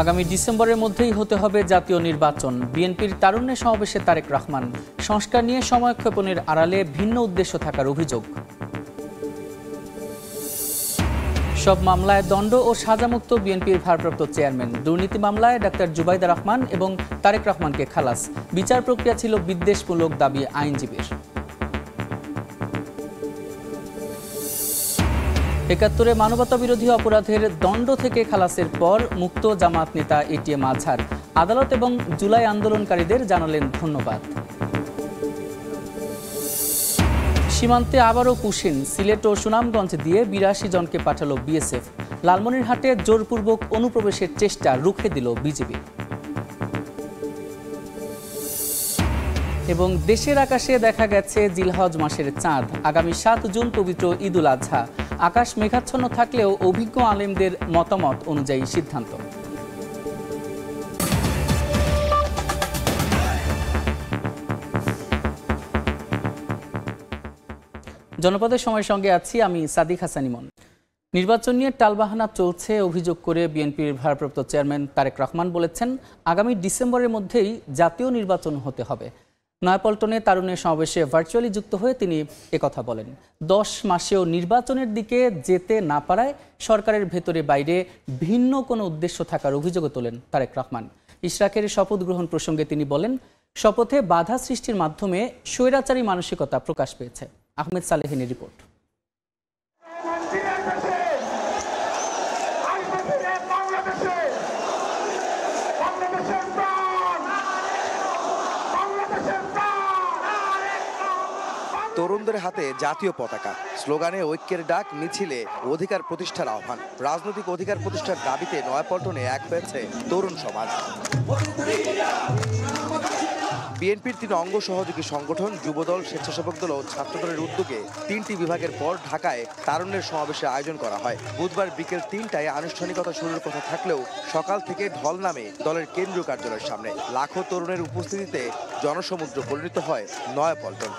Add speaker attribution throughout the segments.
Speaker 1: আগামী ডিসেম্বরের মধ্যেই হতে হবে জাতীয় নির্বাচন। বিএনপির তারুণ্যের সমাবেশে তারেক রহমান। সংস্কার নিয়ে সময়ক্ষেপণের আড়ালে ভিন্ন উদ্দেশ্য থাকার অভিযোগ। সব মামলায় দণ্ড ও সাজামুক্ত বিএনপির ভারপ্রাপ্ত চেয়ারম্যান। দুর্নীতি মামলায় ডাক্তার জুবাইদা রহমান এবং তারেক রহমানকে খালাস। বিচার প্রক্রিয়া ছিল বিদ্বেষমূলক দাবি আইনজীবীর। ৭১-এ মানবতা বিরোধী অপরাধের দণ্ড থেকে খালাসের পর মুক্ত জামাত নেতা এটিএম আজহার। আদালত এবং জুলাই আন্দোলনকারীদের জানালেন ধন্যবাদ। সীমান্তে আবারও কুশিন। সিলেট ও সুনামগঞ্জ দিয়ে ৮২ জনকে পাঠালো বিএসএফ। লালমনিরহাটে জোরপূর্বক অনুপ্রবেশের চেষ্টা রুখে দিল বিজিবি। এবং দেশের আকাশে দেখা গেছে জিলহজ মাসের চাঁদ। আগামী ৭ জুন পবিত্র ঈদুল আজহা। আকাশ মেঘাচ্ছন্ন থাকলেও অভিজ্ঞ আলেমদের মতামত অনুযায়ী সিদ্ধান্ত। জনপদের সময়ের সঙ্গে আছি আমি সাদিক হাসান ইমন। নির্বাচন নিয়ে টালবাহানা চলছে অভিযোগ করে বিএনপির ভারপ্রাপ্ত চেয়ারম্যান তারেক রহমান বলেছেন, আগামী ডিসেম্বরের মধ্যেই জাতীয় নির্বাচন হতে হবে। নয়াপল্টনে তারুণ্যের সমাবেশে ভার্চুয়ালি যুক্ত হয়ে তিনি একথা বলেন। ১০ মাসেও নির্বাচনের দিকে যেতে না পারায় সরকারের ভেতরে বাইরে ভিন্ন কোনো উদ্দেশ্য থাকার অভিযোগও তোলেন তারেক রহমান। ইশরাকের শপথ গ্রহণ প্রসঙ্গে তিনি বলেন, শপথে বাধা সৃষ্টির মাধ্যমে স্বৈরাচারী মানসিকতা প্রকাশ পেয়েছে। আহমেদ সালেহিনের রিপোর্ট।
Speaker 2: তরুণদের হাতে জাতীয় পতাকা, স্লোগানে ঐক্যের ডাক, মিছিলে অধিকার প্রতিষ্ঠার আহ্বান। রাজনৈতিক অধিকার প্রতিষ্ঠার দাবিতে নয়াপল্টনে এক হয়েছে তরুণ সমাজ। বিএনপির ৩ অঙ্গ সহযোগী সংগঠন যুবদল, স্বেচ্ছাসেবক দল ও ছাত্রদলের উদ্যোগে ৩টি বিভাগের পর ঢাকায় তারুণ্যের সমাবেশের আয়োজন করা হয়। বুধবার বিকেল ৩টায় আনুষ্ঠানিকতা শুরুর কথা থাকলেও সকাল থেকে ঢল নামে দলের কেন্দ্রীয় কার্যালয়ের সামনে। লাখো তরুণের উপস্থিতিতে জনসমুদ্র পরিণত হয় নয়াপল্টন।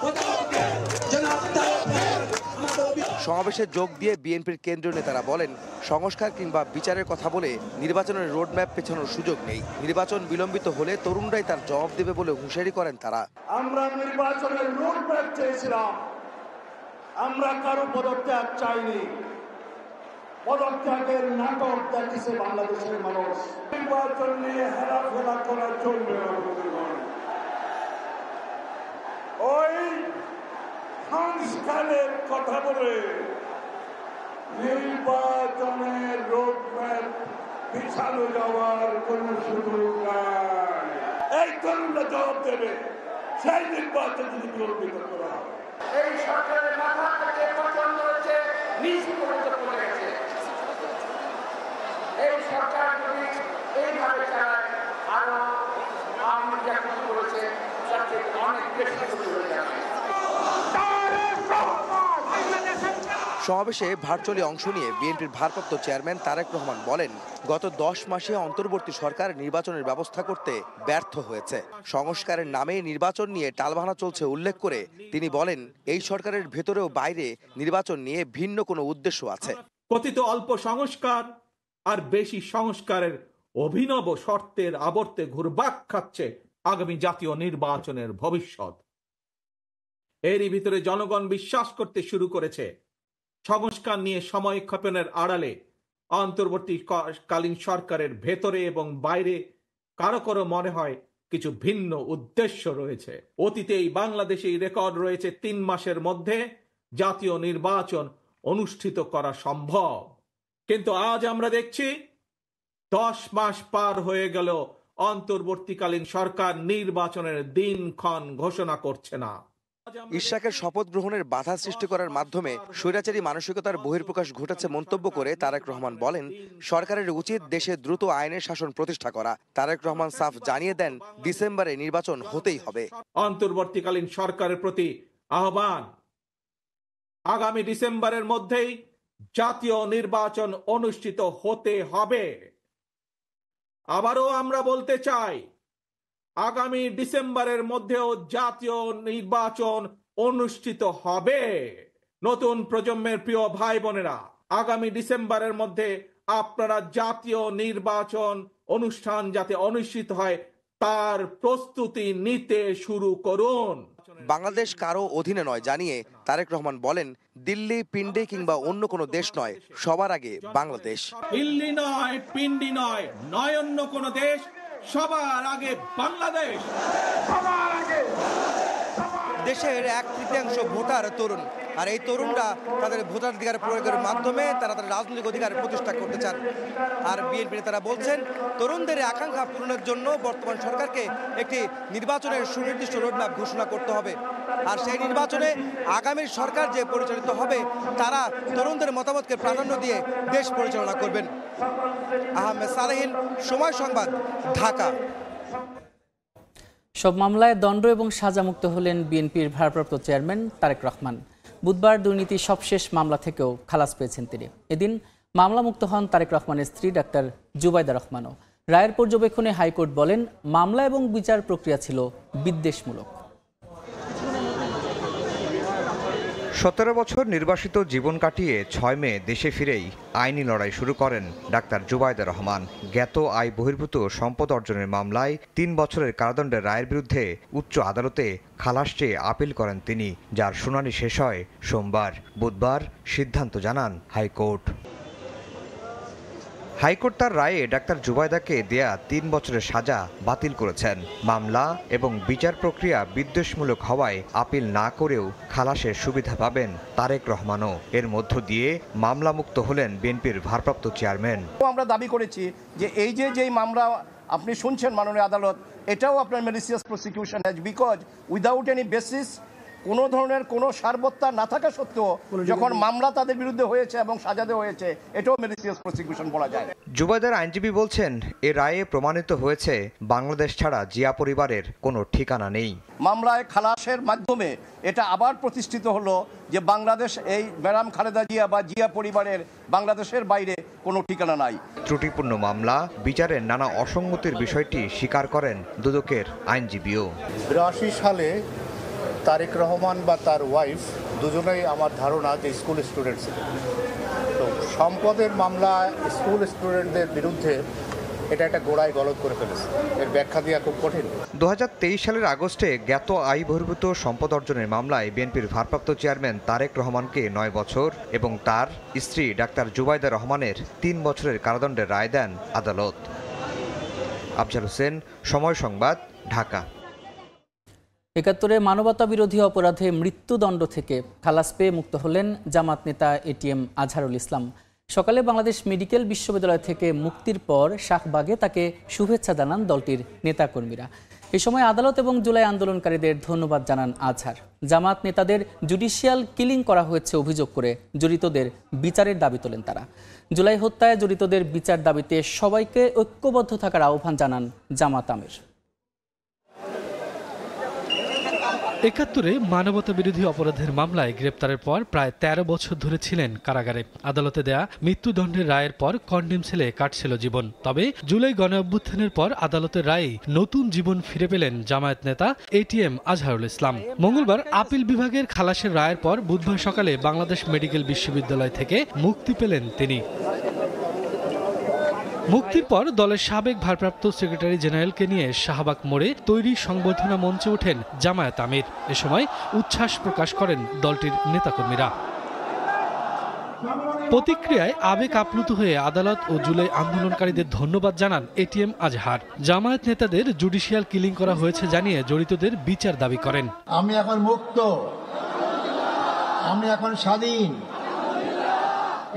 Speaker 2: সমাবেশে যোগ দিয়ে বিএনপির কেন্দ্রীয় নেতারা বলেন, সংস্কার কিংবা বিচারের কথা বলে নির্বাচনের রোডম্যাপ পেছানোর সুযোগ নেই। নির্বাচন বিলম্বিত হলে তরুণরাই তার জবাব দেবে বলে হুঁশিয়ারি করেন তারা।
Speaker 3: আমরা নির্বাচনের রোডম্যাপ চেয়েছিলাম, আমরা কারো পদত্যাগ চাইনি। পদত্যাগের নাটক দেখেছে বাংলাদেশের মানুষ। নির্বাচন নিয়ে হেলাফেলা করা চলবে না। ওই সংস্কারের কথা বলে নির্বাচনের রোডম্যাপ পিছানো যাওয়ার কোন সুযোগ নাই। এই তরুণরা জবাব দেবে, সেই নির্বাচন যদি বিলম্বিত করা হয়। এই সরকারের মাথা থেকে পতন হয়েছে, নিজ পর্যন্ত পড়ে গেছে। এই সরকার যদি এইভাবে চালায়, আরো আমি যা কিছু করেছে তার থেকে অনেক বেশি কিছু হয়ে যাবে।
Speaker 2: সমাবেশে ভার্চুয়ালি অংশ নিয়ে বিএনপির ভারপ্রাপ্ত চেয়ারম্যান তারেক রহমান বলেন, গত ১০ মাসে অন্তর্বর্তী সরকার নির্বাচনের ব্যবস্থা করতে ব্যর্থ হয়েছে। সংস্কারের নামে নির্বাচন নিয়ে টালবাহানা চলছে উল্লেখ করে তিনি বলেন, এই সরকারের ভেতরেও বাইরে নির্বাচন নিয়ে ভিন্ন কোনো উদ্দেশ্য আছে।
Speaker 4: কথিত অল্প সংস্কার আর বেশি সংস্কারের অভিনব শর্তের আবর্তে ঘুরপাক খাচ্ছে আগামী জাতীয় নির্বাচনের ভবিষ্যৎ। এরই ভিতরে জনগণ বিশ্বাস করতে শুরু করেছে, সংস্কার নিয়ে সময়ক্ষেপণের আড়ালে অন্তর্বর্তীকালীন সরকারের ভেতরে এবং বাইরে কারো কারো মনে হয় কিছু ভিন্ন উদ্দেশ্য রয়েছে। অতীতেই বাংলাদেশেই রেকর্ড রয়েছে ৩ মাসের মধ্যে জাতীয় নির্বাচন অনুষ্ঠিত করা সম্ভব, কিন্তু আজ আমরা দেখছি ১০ মাস পার হয়ে গেল, অন্তর্বর্তীকালীন সরকার নির্বাচনের দিনক্ষণ ঘোষণা করছে না।
Speaker 2: ইশরাকের শপথ গ্রহণের বাধা সৃষ্টি করার মাধ্যমে স্বৈরাচারী মানসিকতার বহিঃপ্রকাশ ঘটেছে মন্তব্য করে তারেক রহমান বলেন, সরকারের উচিত দেশে দ্রুত আইনের শাসন প্রতিষ্ঠা করা। তারেক রহমান সাফ জানিয়ে দেন, ডিসেম্বরে নির্বাচন হতেই হবে।
Speaker 4: অন্তর্বর্তীকালীন সরকারের প্রতি আহ্বান, আগামী ডিসেম্বরের মধ্যেই জাতীয় নির্বাচন অনুষ্ঠিত হতে হবে। আবারও আমরা বলতে চাই, আগামী ডিসেম্বরের মধ্যেও জাতীয় নির্বাচন অনুষ্ঠিত হবে। নতুন প্রজন্মের প্রিয় ভাই বোনেরা, আগামী ডিসেম্বরের মধ্যে আপনারা জাতীয় নির্বাচন অনুষ্ঠান যাতে অনুষ্ঠিত হয় তার প্রস্তুতি নিতে শুরু করুন।
Speaker 2: বাংলাদেশ কারো অধীনে নয় জানিয়ে তারেক রহমান বলেন, দিল্লি, পিন্ডি কিংবা অন্য কোনো দেশ নয়, সবার আগে বাংলাদেশ।
Speaker 4: দিল্লি নয়, পিন্ডি নয়, নয় অন্য কোনো দেশ, সবার আগে বাংলাদেশ।
Speaker 2: দেশের 1/3 ভোটার তরুণ, আর এই তরুণরা তাদের ভোটাধিকার প্রয়োগের মাধ্যমে তারা তাদের রাজনৈতিক অধিকার প্রতিষ্ঠা করতে চান। আর বিএনপি নেতারা বলছেন, তরুণদের আকাঙ্ক্ষা পূরণের জন্য বর্তমান সরকারকে একটি নির্বাচনের সুনির্দিষ্ট রোডম্যাপ ঘোষণা করতে হবে। আর সেই নির্বাচনে আগামীর সরকার যে পরিচালিত হবে তারা তরুণদের মতামতকে প্রাধান্য দিয়ে দেশ পরিচালনা করবেন। আহমেদ সালেহীন, সময় সংবাদ, ঢাকা।
Speaker 1: সব মামলায় দণ্ড এবং সাজামুক্ত হলেন বিএনপির ভারপ্রাপ্ত চেয়ারম্যান তারেক রহমান। বুধবার দুর্নীতি সবশেষ মামলা থেকেও খালাস পেয়েছেন তিনি। এদিন মামলামুক্ত হন তারেক রহমানের স্ত্রী ডাক্তার জুবাইদা রহমানও। রায়ের পর্যবেক্ষণে হাইকোর্ট বলেন, মামলা এবং বিচার প্রক্রিয়া ছিল বিদ্বেষমূলক।
Speaker 5: 17 বছর নির্বাসিত জীবন কাটিয়ে 6 মে দেশে ফিরেই আইনি লড়াই শুরু করেন ডাক্তার জুবাইদা রহমান। জ্ঞাত আয় বহির্ভূত সম্পদ অর্জনের মামলায় 3 বছরের কারাদণ্ডের রায়ের বিরুদ্ধে উচ্চ আদালতে খালাস চেয়ে আপিল করেন তিনি, যার শুনানি শেষ হয় সোমবার। বুধবার সিদ্ধান্ত জানান হাইকোর্ট। হাইকোর্ট তার রায়ে ডাক্তার জুবাইদাকে দেয়া 3 বছরের সাজা বাতিল করেছেন। মামলা এবং বিচার প্রক্রিয়া বিদ্বেষমূলক হওয়ায় আপিল না করেও খালাসের সুবিধা পাবেন তারেক রহমানও। এর মধ্য দিয়ে মামলামুক্ত হলেন বিএনপির ভারপ্রাপ্ত চেয়ারম্যান।
Speaker 6: আমরা দাবি করেছি যে এই যেই মামলা আপনি শুনছেন মাননীয় আদালত, এটাও আপনার malicious prosecution because without any basis, কোনো ধরনের কোনো সারবত্তা না থাকা সত্ত্বেও যখন মামলা তাদের বিরুদ্ধে হয়েছে এবং সাজা দেওয়া হয়েছে, এটাও ম্যালিসিয়াস প্রসিকিউশন বলা যায়।
Speaker 5: জুবাইদার আইনজীবী বলছেন, এ রায়ে প্রমাণিত হয়েছে বাংলাদেশ ছাড়া জিয়া পরিবারের কোনো ঠিকানা নেই।
Speaker 6: মামলায় খালাসের মাধ্যমে এটা আবার প্রতিষ্ঠিত হলো যে বাংলাদেশ, এই ম্যাডাম খালেদা জিয়া বা জিয়া পরিবারের বাংলাদেশের বাইরে কোনো ঠিকানা নাই।
Speaker 5: ত্রুটিপূর্ণ মামলা, বিচারের নানা অসঙ্গতির বিষয়টি স্বীকার করেন দুদকের আইনজীবীও।
Speaker 7: 82 সালে তারেক রহমান বা তার ওয়াইফ দুজনেই আমার ধারণা যে স্কুল স্টুডেন্ট ছিলেন। তো সম্পদের মামলা স্কুল স্টুডেন্টদের বিরুদ্ধে এটা একটা গোড়ায় গলদ করে ফেলেছে, এর ব্যাখ্যা দেওয়া খুব কঠিন।
Speaker 5: 2023 সালের আগস্টে জ্ঞাত আয় বহির্ভূত সম্পদ অর্জনের মামলায় বিএনপির ভারপ্রাপ্ত চেয়ারম্যান তারেক রহমানকে 9 বছর এবং তার স্ত্রী ডাক্তার জুবাইদা রহমানের 3 বছরের কারাদণ্ডের রায় দেন আদালত। আফজাল হোসেন, সময় সংবাদ, ঢাকা।
Speaker 1: 71-এ মানবতা বিরোধী অপরাধে মৃত্যুদণ্ড থেকে খালাস পেয়ে মুক্ত হলেন জামাত নেতা এটিএম আজহারুল ইসলাম। সকালে বাংলাদেশ মেডিকেল বিশ্ববিদ্যালয় থেকে মুক্তির পর শাহবাগে তাকে শুভেচ্ছা জানান দলটির নেতাকর্মীরা। এ সময় আদালত এবং জুলাই আন্দোলনকারীদের ধন্যবাদ জানান আজহার। জামাত নেতাদের জুডিশিয়াল কিলিং করা হয়েছে অভিযোগ করে জড়িতদের বিচারের দাবি তোলেন তারা। জুলাই হত্যায় জড়িতদের বিচার দাবিতে সবাইকে ঐক্যবদ্ধ থাকার আহ্বান জানান জামাত আমির।
Speaker 8: 71-এ মানবতা বিরোধী অপরাধের মামলায় গ্রেপ্তারের পর প্রায় 13 বছর ধরে ছিলেন কারাগারে। আদালতে দেয়া মৃত্যুদণ্ডের রায়ের পর কন্ডেম সেলে কাটছিল জীবন। তবে জুলাই গণ অভ্যুত্থানের পর আদালতের রায়ে নতুন জীবন ফিরে পেলেন জামায়াত নেতা এটিএম আজহারুল ইসলাম। মঙ্গলবার আপিল বিভাগের খালাসের রায়ের পর বুধবার সকালে বাংলাদেশ মেডিকেল বিশ্ববিদ্যালয় থেকে মুক্তি পেলেন তিনি। মুক্তির পর দলের সাবেক ভারপ্রাপ্ত সেক্রেটারি জেনারেলকে নিয়ে শাহবাগ মোড়ে তৈরি সংবর্ধনা মঞ্চে ওঠেন জামায়াত আমির। এ সময় উচ্ছ্বাস প্রকাশ করেন দলটির নেতাকর্মীরা। প্রতিক্রিয়ায় আবেগ আপ্লুত হয়ে আদালত ও জুলাই আন্দোলনকারীদের ধন্যবাদ জানান এটিএম আজহার। জামায়াত নেতাদের জুডিশিয়াল কিলিং করা হয়েছে জানিয়ে জড়িতদের বিচার দাবি করেন।
Speaker 9: আমি এখন মুক্ত, আমি এখন স্বাধীন,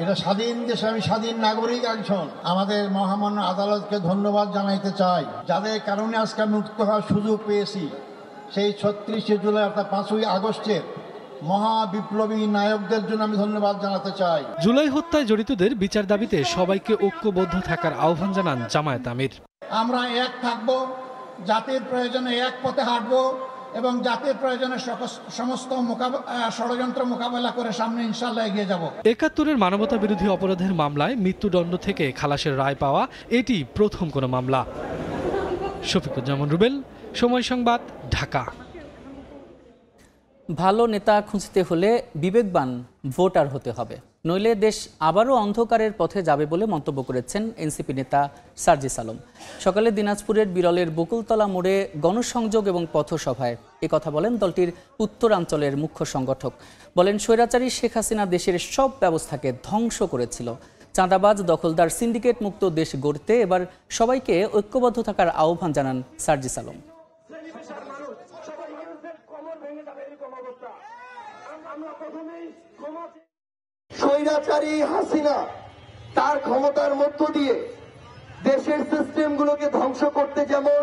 Speaker 9: এটা স্বাধীন দেশে আমি স্বাধীন নাগরিক একজন। আমাদের মহামান্য আদালতকে ধন্যবাদ জানাইতে চাই, যাদের কারণে আজকে মুক্ত হওয়ার সুযোগ পেয়েছি। সেই 36শে জুলাই অর্থাৎ 5ই আগস্টের মহা বিপ্লবী নায়কদের জন্য আমি ধন্যবাদ জানাতে চাই।
Speaker 8: জুলাই হত্যায় জড়িতদের বিচার দাবিতে সবাইকে ঐক্যবদ্ধ থাকার আহ্বান জানান জামায়াত আমির।
Speaker 9: আমরা এক থাকব, জাতির প্রয়োজনে এক পথে হাঁটব এবং জাতির প্রয়োজনে সমস্ত ষড়যন্ত্র মোকাবেলা করে সামনে ইনশাআল্লাহ এগিয়ে যাব।
Speaker 8: 71-এর মানবতা বিরোধী অপরাধের মামলায় মৃত্যুদণ্ড থেকে খালাসের রায় পাওয়া এটি প্রথম কোনো মামলা। শফিকুজ্জামান রুবেল, সময় সংবাদ, ঢাকা।
Speaker 1: ভালো নেতা খুঁজতে হলে বিবেকবান ভোটার হতে হবে। নইলে দেশ আবারও অন্ধকারের পথে যাবে বলে মন্তব্য করেছেন এনসিপি নেতা সার্জিস আলম। সকালে দিনাজপুরের বিরলের বকুলতলা মোড়ে গণসংযোগ এবং পথসভায় কথা বলেন দলটির উত্তরাঞ্চলের মুখ্য সংগঠক। বলেন, স্বৈরাচারী শেখ হাসিনা দেশের সব ব্যবস্থাকে ধ্বংস করেছিল। চাঁদাবাজ দখলদার সিন্ডিকেট মুক্ত দেশ গড়তে এবার সবাইকে ঐক্যবদ্ধ থাকার আহ্বান জানান সার্জিস আলম।
Speaker 10: স্বৈরাচারী হাসিনা তার ক্ষমতার মধ্য দিয়ে দেশের সিস্টেমগুলোকে ধ্বংস করতে যেমন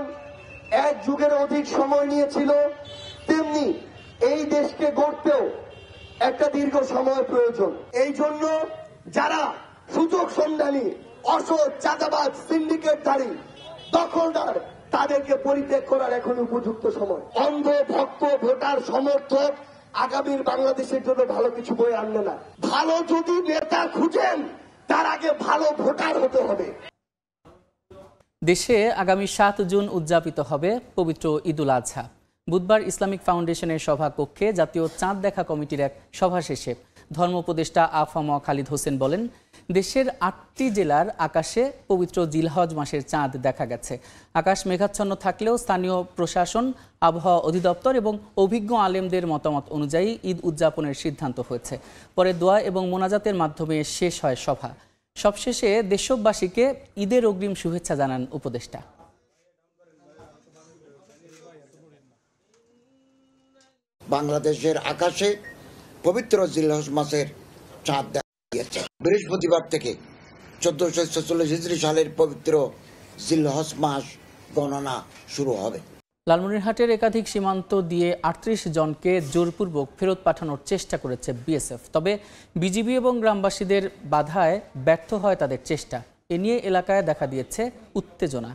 Speaker 10: এক যুগের অধিক সময় নিয়েছিল, তেমনি এই দেশকে গড়তেও একটা দীর্ঘ সময় প্রয়োজন। এই জন্য যারা সুযোগ সন্ধানী, অসৎ, চাঁদাবাজ, সিন্ডিকেটধারী, দখলদার, তাদেরকে পরিত্যাগ করার এখন উপযুক্ত সময়। অন্ধ ভক্ত ভোটার সমর্থক আগামীর বাংলাদেশের জন্য ভালো কিছু বয়ে আনবে না। ভালো যদি নেতা খুঁজেন, তার আগে ভালো ভোটার হতে হবে।
Speaker 1: দেশে আগামী ৭ জুন উদযাপিত হবে পবিত্র ঈদুল আজহা। বুধবার ইসলামিক ফাউন্ডেশনের সভা কক্ষে জাতীয় চাঁদ দেখা কমিটির এক সভা শেষে ধর্ম উপদেষ্টা আফম খালিদ হোসেন বলেন, দেশের ৮টি জেলার আকাশে পবিত্র জিলহজ মাসের চাঁদ দেখা গেছে। আকাশ মেঘাচ্ছন্ন থাকলেও স্থানীয় প্রশাসন, আবহাওয়া অধিদপ্তর এবং অভিজ্ঞ আলেমদের মতামত অনুযায়ী ঈদ উদযাপনের সিদ্ধান্ত হয়েছে। পরে দোয়া এবং মোনাজাতের মাধ্যমে শেষ হয় সভা। সবশেষে দেশবাসীকে ঈদের অগ্রিম শুভেচ্ছা জানান উপদেষ্টা।
Speaker 11: বাংলাদেশের আকাশে পবিত্র জিলহজ মাসের চাঁদ দেখা গিয়েছে। বৃহস্পতিবার থেকে 1446 হিজরি সালের পবিত্র জিলহজ মাস গণনা শুরু হবে।
Speaker 1: লালমনিরহাটের একাধিক সীমান্ত দিয়ে ৩৮ জনকে জোরপূর্বক ফেরত পাঠানোর চেষ্টা করেছে বিএসএফ। তবে বিজিবি এবং গ্রামবাসীদের বাধায় ব্যর্থ হয় তাদের চেষ্টা। এ নিয়ে এলাকায় দেখা দিয়েছে উত্তেজনা।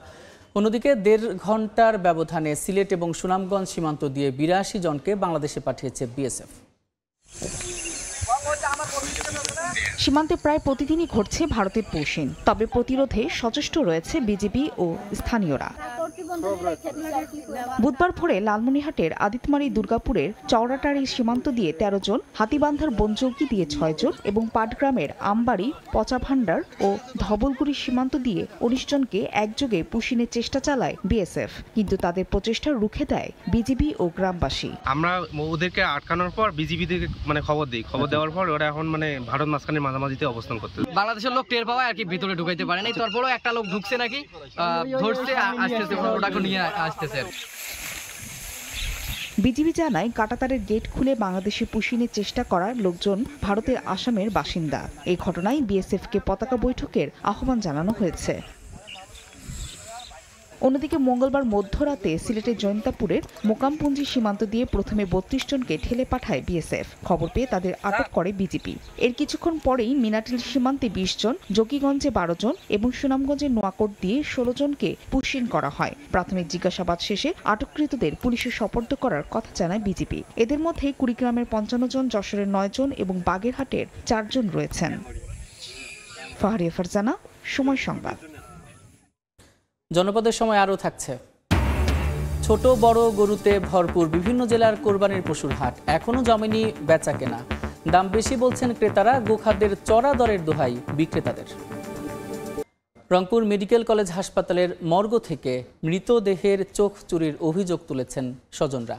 Speaker 1: অন্যদিকে ১.৫ ঘন্টার ব্যবধানে সিলেট এবং সুনামগঞ্জ সীমান্ত দিয়ে ৮২ জনকে বাংলাদেশে পাঠিয়েছে বিএসএফ।
Speaker 12: সীমান্তে প্রায় প্রতিদিনই ঘটছে ভারতের পুশিং, তবে প্রতিরোধে সচেষ্ট রয়েছে বিজিবি ও স্থানীয়রা। বুধবার ভোরে লালমনিরহাটের আদিতমারি দুর্গাপুরের চওড়াটারি সীমান্ত দিয়ে ১৩ জন, হাতিবান্ধার বনচৌকি দিয়ে ৬ জন এবং পাটগ্রামের আমবাড়ি, পচাভান্ডার ও ধবলগুড়ি সীমান্ত দিয়ে ১৯ জনকে একযোগে পুশিনের চেষ্টা চালায় বিএসএফ, কিন্তু তাদের প্রচেষ্টা রুখে দেয় বিজিবি ও গ্রামবাসী।
Speaker 13: আমরা ওদেরকে আটকানোর পর বিজিবিদেরকে খবর দিই, খবর দেওয়ার পর ওরা এখন ভারত মাঝখানে মাঝামাঝিতে অবস্থান করতে।
Speaker 14: বাংলাদেশের লোক টের পাওয়া আর কি ভিতরে ঢুকাইতে পারে নাই, তারপরেও একটা লোক ঢুকছে নাকি ধরছে, আসতেছে, ওটাকে নিয়ে আসতেছে।
Speaker 12: বিজিবি জানায়, কাঁটাতারের গেট খুলে বাংলাদেশে পুশিনের চেষ্টা করার লোকজন ভারতের আসামের বাসিন্দা। এই ঘটনায় বিএসএফকে পতাকা বৈঠকের আহ্বান জানানো হয়েছে। অন্যদিকে মঙ্গলবার মধ্যরাতে সিলেটের জৈন্তাপুরের মোকামপুঞ্জি সীমান্ত দিয়ে প্রথমে ৩২ জনকে ঠেলে পাঠায় বিএসএফ। খবর পেয়ে তাদের আটক করে বিজিবি। এর কিছুক্ষণ পরেই মিনাটিল সীমান্তে ২০ জন, জকিগঞ্জে ১২ জন এবং সুনামগঞ্জের নোয়াকোট দিয়ে ১৬ জনকে পুশিন করা হয়। প্রাথমিক জিজ্ঞাসাবাদ শেষে আটককৃতদের পুলিশে সোপর্দ করার কথা জানায় বিজিবি। এদের মধ্যে কুড়িগ্রামের ৫৫ জন, যশোরের ৯ জন এবং বাগেরহাটের ৪ জন রয়েছেন। ফাহারিয়া ফারজানা, সময় সংবাদ।
Speaker 1: জনপদের সময় আরও থাকছে। ছোট বড় গরুতে ভরপুর বিভিন্ন জেলার কোরবানির পশুর হাট, এখনও জমেনি বেচা কেনা। দাম বেশি বলছেন ক্রেতারা, গোখাদ্যের চড়া দরের দোহাই বিক্রেতাদের। রংপুর মেডিকেল কলেজ হাসপাতালের মর্গ থেকে মৃতদেহের চোখ চুরির অভিযোগ তুলেছেন স্বজনরা।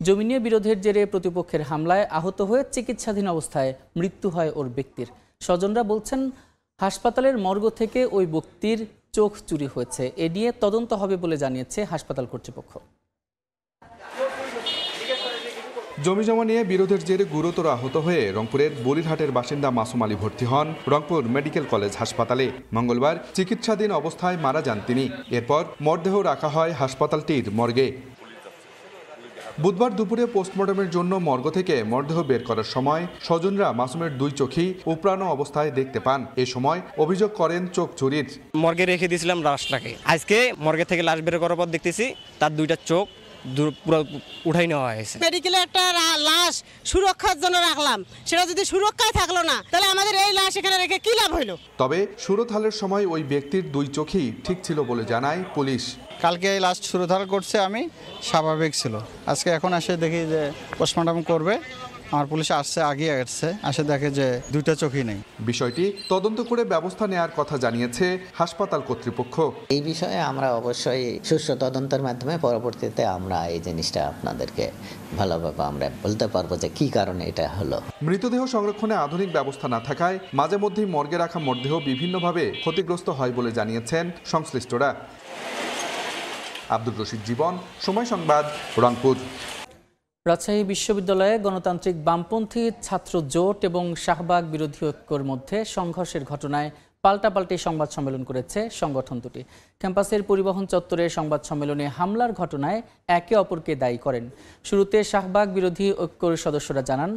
Speaker 1: জমি নিয়ে বিরোধের জেরে প্রতিপক্ষের হামলায় আহত হয়ে চিকিৎসাধীন অবস্থায় মৃত্যু হয় ওর ব্যক্তির। স্বজনরা বলছেন, হাসপাতালের মর্গ থেকে ওই ব্যক্তির চোখ চুরি হয়েছে। এ নিয়ে তদন্ত হবে বলে জানিয়েছে হাসপাতাল কর্তৃপক্ষ।
Speaker 15: জমিজমা নিয়ে বিরোধের জেরে গুরুতর আহত হয়ে রংপুরের বলিরহাটের বাসিন্দা মাসুম আলী ভর্তি হন রংপুর মেডিকেল কলেজ হাসপাতালে। মঙ্গলবার চিকিৎসাধীন অবস্থায় মারা যান তিনি। এরপর মরদেহ রাখা হয় হাসপাতালটির মর্গে। বুধবার দুপুরে পোস্টমর্টমের জন্য মর্গ থেকে মরদেহ বের করার সময় স্বজনরা মাসুমের 2 চোখই উপড়ানো অবস্থায় দেখতে পান। এ সময় অভিযোগ করেন চোখ চুরির।
Speaker 16: মর্গে রেখে দিয়েছিলাম লাশটাকে, আজকে মর্গে থেকে লাশ বের করার পর দেখতেছি তার 2টা চোখ পুরো উঠাই নেওয়া হয়েছে।
Speaker 17: মেডিকেলে একটা লাশ সুরক্ষার জন্য রাখলাম, সেটা যদি সুরক্ষায় থাকলো না তাহলে আমাদের এই লাশ এখানে রেখে কি লাভ হইলো।
Speaker 15: তবে সুরতহালের সময় ওই ব্যক্তির 2 চোখই ঠিক ছিল বলে জানায় পুলিশ।
Speaker 18: কালকে এই লাশ সুরতহাল করছে, আমি স্বাভাবিক ছিল। আজকে এখন এসে দেখি যে পোস্টমর্টম করবে, আমার পুলিশ আসছে, আগে আসছে, আসে দেখে যে দুইটা চোখই নেই।
Speaker 15: বিষয়টি তদন্ত করে ব্যবস্থা নেওয়ার কথা জানিয়েছে হাসপাতাল কর্তৃপক্ষ।
Speaker 19: এই বিষয়ে আমরা অবশ্যই সুষ্ঠু তদন্তের মাধ্যমে পরবর্তীতে আমরা এই জিনিসটা আপনাদেরকে ভালোভাবে আমরা বলতে পারবো যে কি কারণে এটা হলো।
Speaker 15: মৃতদেহ সংরক্ষণে আধুনিক ব্যবস্থা না থাকায় মাঝে মধ্যেই মর্গে রাখা মরদেহ বিভিন্নভাবে ক্ষতিগ্রস্ত হয় বলে জানিয়েছেন সংশ্লিষ্টরা। আব্দুর রশিদ জীবন, সময় সংবাদ, রংপুর।
Speaker 1: রাজশাহী বিশ্ববিদ্যালয়ে গণতান্ত্রিক বামপন্থী ছাত্র জোট এবং শাহবাগ বিরোধী ঐক্যর মধ্যে সংঘর্ষের ঘটনায় পাল্টাপাল্টি সংবাদ সম্মেলন করেছে সংগঠন দুটি। ক্যাম্পাসের পরিবহন চত্বরে সংবাদ সম্মেলনে হামলার ঘটনায় একে অপরকে দায়ী করেন। শুরুতে শাহবাগ বিরোধী ঐক্যর সদস্যরা জানান,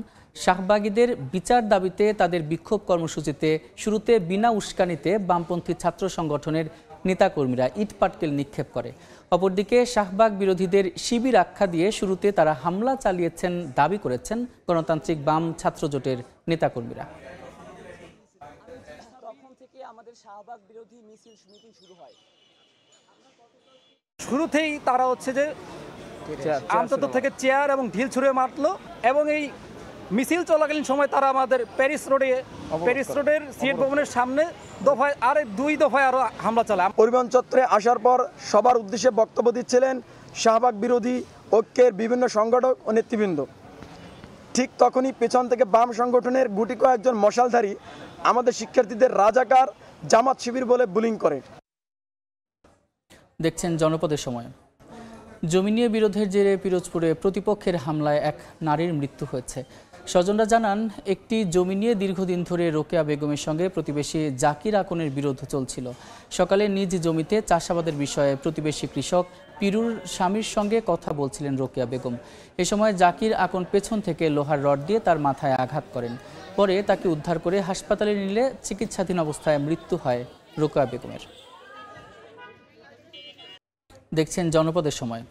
Speaker 1: শাহবাগীদের বিচার দাবিতে তাদের বিক্ষোভ কর্মসূচিতে শুরুতে বিনা উস্কানিতে বামপন্থী ছাত্র সংগঠনের নেতাকর্মীরা ইট পাটকেল নিক্ষেপ করে। অপরদিকে শাহবাগ বিরোধীদের শিবির আখ্যা দিয়ে শুরুতে তারা হামলা চালিয়েছেন দাবি করেছেন গণতান্ত্রিক বাম ছাত্র জোটের নেতাকর্মীরা।
Speaker 20: শুরুতেই তারা হচ্ছে যে আমতত্ত্ব থেকে চেয়ার এবং ঢিল ছুঁড়ে মারলো এবং এই মিছিল চলাকালীন সময় তারা আমাদের প্যারিস রোডের সিএট ভবনের সামনে দফায় আরে 2 দফায় আরো হামলা চালায়।
Speaker 21: পরিবহন চত্বরে আসার পর সবার উদ্দেশ্যে বক্তব্য দিচ্ছিলেন শাহবাগ বিরোধী ঐক্যের বিভিন্ন সংগঠক ও নেতৃবৃন্দ। ঠিক তখনই পেছন থেকে বাম সংগঠনের গুটি কয়েকজন মশালধারী আমাদের শিক্ষার্থীদের রাজাকার জামাত শিবির বলে বুলিং করে।
Speaker 1: দেখছেন জনপদের সময়। জমি নিয়ে বিরোধের জেরে পিরোজপুরে প্রতিপক্ষের হামলায় এক নারীর মৃত্যু হয়েছে। স্বজনরা জানান, একটি জমি নিয়ে দীর্ঘদিন ধরে রোকেয়া বেগমের সঙ্গে প্রতিবেশী জাকির আকনের বিরোধ চলছিল। সকালে নিজ জমিতে চাষাবাদের বিষয়ে প্রতিবেশী কৃষক পিরুর স্বামীর সঙ্গে কথা বলছিলেন রোকেয়া বেগম। এ সময় জাকির আকন পেছন থেকে লোহার রড দিয়ে তার মাথায় আঘাত করেন। পরে তাকে উদ্ধার করে হাসপাতালে নিলে চিকিৎসাধীন অবস্থায় মৃত্যু হয় রোকেয়া বেগমের। দেখছেন জনপদের সময়।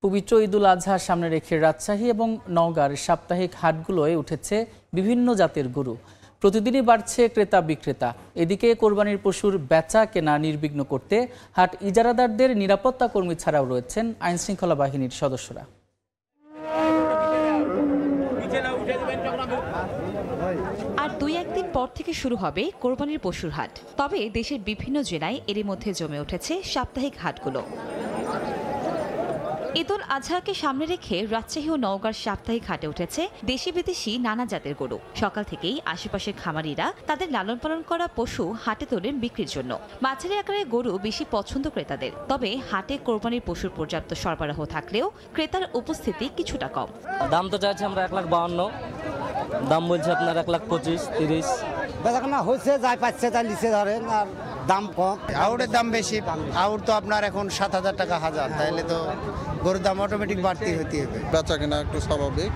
Speaker 1: পবিত্র ঈদুল আজহার সামনে রেখে রাজশাহী এবং নওগাঁর সাপ্তাহিক হাটগুলোয় উঠেছে বিভিন্ন জাতের গরু। প্রতিদিনই বাড়ছে ক্রেতা বিক্রেতা। এদিকে কোরবানির পশুর বেচা কেনা নির্বিঘ্ন করতে হাট ইজারাদারদের নিরাপত্তা কর্মী ছাড়াও রয়েছেন আইনশৃঙ্খলা বাহিনীর সদস্যরা।
Speaker 12: আর 2-1 দিন পর থেকে শুরু হবে কোরবানির পশুর হাট। তবে দেশের বিভিন্ন জেলায় এরই মধ্যে জমে উঠেছে সাপ্তাহিক হাটগুলো। ঈদুল আজহাকে সামনে রেখে রাজশাহী ও নওগাঁর সাপ্তাহিক হাটে উঠেছে দেশি বিদেশি নানা জাতের গরু। সকাল থেকেই আশেপাশের খামারিরা তাদের লালন পালন করা পশু হাটে তোলেন বিক্রির জন্য। মাঝারি আকারের গরু বেশি পছন্দ ক্রেতাদের। তবে হাটে কোরবানির পশুর পর্যাপ্ত সরবরাহ থাকলেও ক্রেতার উপস্থিতি কিছুটা কম।
Speaker 16: দাম তো চাইছে আমরা 1,52,000, দাম বলছে আপনার 1,25,000, 30।
Speaker 22: বেচাকেনা হয়েছে, যাই পাচ্ছে তাই লিচে ধরেন, আর দাম কম। আউটের দাম বেশি। আউট তো আপনার এখন 7,000 টাকা হাজার, তাইলে তো গরুর দাম অটোমেটিক বাড়তি হতে হবে।
Speaker 23: বেচা কেনা একটু স্বাভাবিক,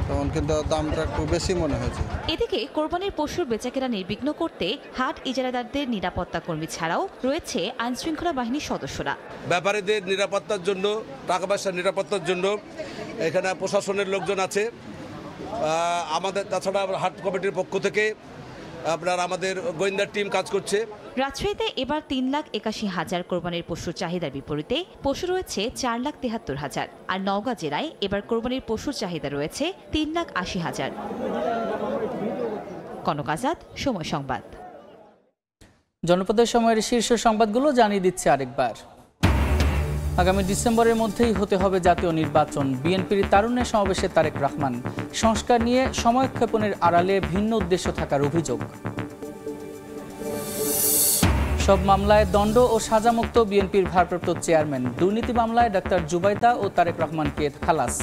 Speaker 23: তখন কিন্তু দামটা একটু বেশি মনে হয়েছে।
Speaker 12: এদিকে কোরবানির পশুর বেচাকেনা নির্বিঘ্ন করতে হাট ইজারাদারদের নিরাপত্তা কর্মী ছাড়াও রয়েছে আইনশৃঙ্খলা বাহিনীর সদস্যরা।
Speaker 24: ব্যাপারীদের নিরাপত্তার জন্য, টাকা পয়সার নিরাপত্তার জন্য এখানে প্রশাসনের লোকজন আছে। আমাদের তাছাড়া হাট কমিটির পক্ষ থেকে আপনার আমাদের গোয়েন্দা টিম কাজ করছে।
Speaker 12: রাজশাহীতে এবার 3,81,000 কোরবানির পশুর চাহিদার বিপরীতে পশু রয়েছে 4,73,000। আর নওগাঁ জেলায় এবার কোরবানির পশুর চাহিদা রয়েছে 3,80,000। কনক আজাদ, সময় সংবাদ।
Speaker 1: জনপদের সময়ের শীর্ষ সংবাদগুলো জানিয়ে দিচ্ছে আরেকবার। আগামী ডিসেম্বরের মধ্যেই হতে হবে জাতীয় নির্বাচন। বিএনপির তারুণ্যের সমাবেশে তারেক রহমান। সংস্কার নিয়ে সময়ক্ষেপণের আড়ালে ভিন্ন উদ্দেশ্য থাকার অভিযোগ। সব মামলায় দণ্ড ও সাজামুক্ত বিএনপির ভারপ্রাপ্ত চেয়ারম্যান। দুর্নীতি মামলায় ডাক্তার জুবাইদা ও তারেক রহমানকে খালাস।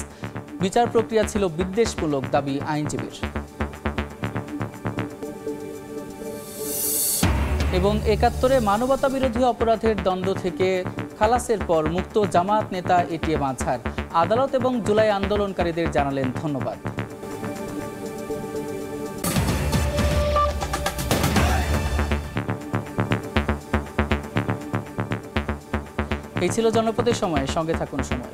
Speaker 1: বিচার প্রক্রিয়া ছিল বিদ্বেষমূলক, দাবি আইনজীবীর। এবং 71-এ মানবতা বিরোধী অপরাধের দণ্ড থেকে খালাসের পর মুক্ত জামায়াত নেতা এটিএম আজহার। আদালত এবং জুলাই আন্দোলনকারীদের জানালেন ধন্যবাদ। এই ছিল জনপদের সময়। সঙ্গে থাকুন সময়।